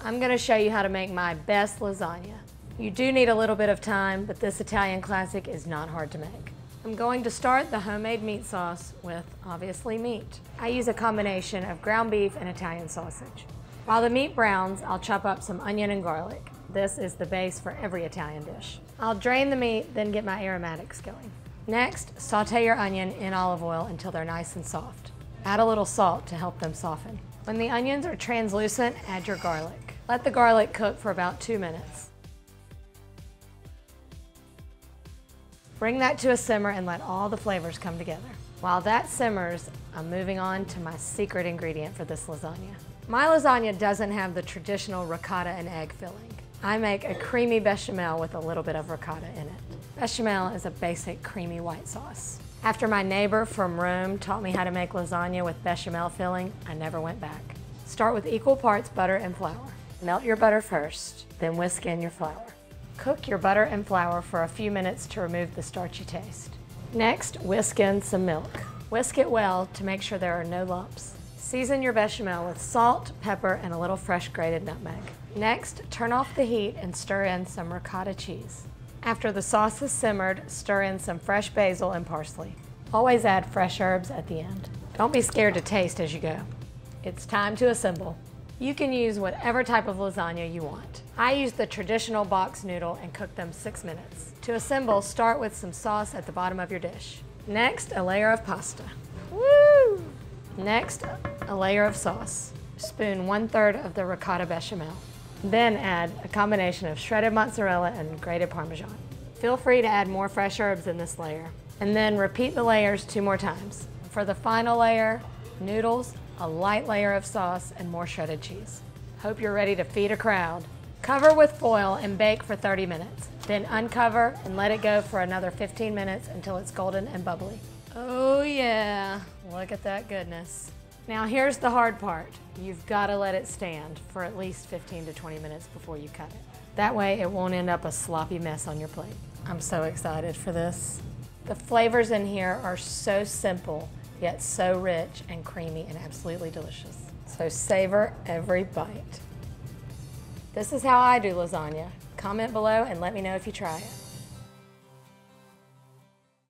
I'm going to show you how to make my best lasagna. You do need a little bit of time, but this Italian classic is not hard to make. I'm going to start the homemade meat sauce with, obviously, meat. I use a combination of ground beef and Italian sausage. While the meat browns, I'll chop up some onion and garlic. This is the base for every Italian dish. I'll drain the meat, then get my aromatics going. Next, saute your onion in olive oil until they're nice and soft. Add a little salt to help them soften. When the onions are translucent, add your garlic. Let the garlic cook for about 2 minutes. Bring that to a simmer and let all the flavors come together. While that simmers, I'm moving on to my secret ingredient for this lasagna. My lasagna doesn't have the traditional ricotta and egg filling. I make a creamy bechamel with a little bit of ricotta in it. Bechamel is a basic creamy white sauce. After my neighbor from Rome taught me how to make lasagna with bechamel filling, I never went back. Start with equal parts butter and flour. Melt your butter first, then whisk in your flour. Cook your butter and flour for a few minutes to remove the starchy taste. Next, whisk in some milk. Whisk it well to make sure there are no lumps. Season your bechamel with salt, pepper, and a little fresh grated nutmeg. Next, turn off the heat and stir in some ricotta cheese. After the sauce is simmered, stir in some fresh basil and parsley. Always add fresh herbs at the end. Don't be scared to taste as you go. It's time to assemble. You can use whatever type of lasagna you want. I use the traditional box noodle and cook them 6 minutes. To assemble, start with some sauce at the bottom of your dish. Next, a layer of pasta. Woo! Next, a layer of sauce. Spoon 1/3 of the ricotta bechamel. Then add a combination of shredded mozzarella and grated Parmesan. Feel free to add more fresh herbs in this layer. And then repeat the layers 2 more times. For the final layer, noodles, a light layer of sauce, and more shredded cheese. Hope you're ready to feed a crowd. Cover with foil and bake for 30 minutes. Then uncover and let it go for another 15 minutes until it's golden and bubbly. Oh yeah, look at that goodness. Now here's the hard part. You've got to let it stand for at least 15 to 20 minutes before you cut it. That way it won't end up a sloppy mess on your plate. I'm so excited for this. The flavors in here are so simple, yet so rich and creamy and absolutely delicious. So savor every bite. This is how I do lasagna. Comment below and let me know if you try it.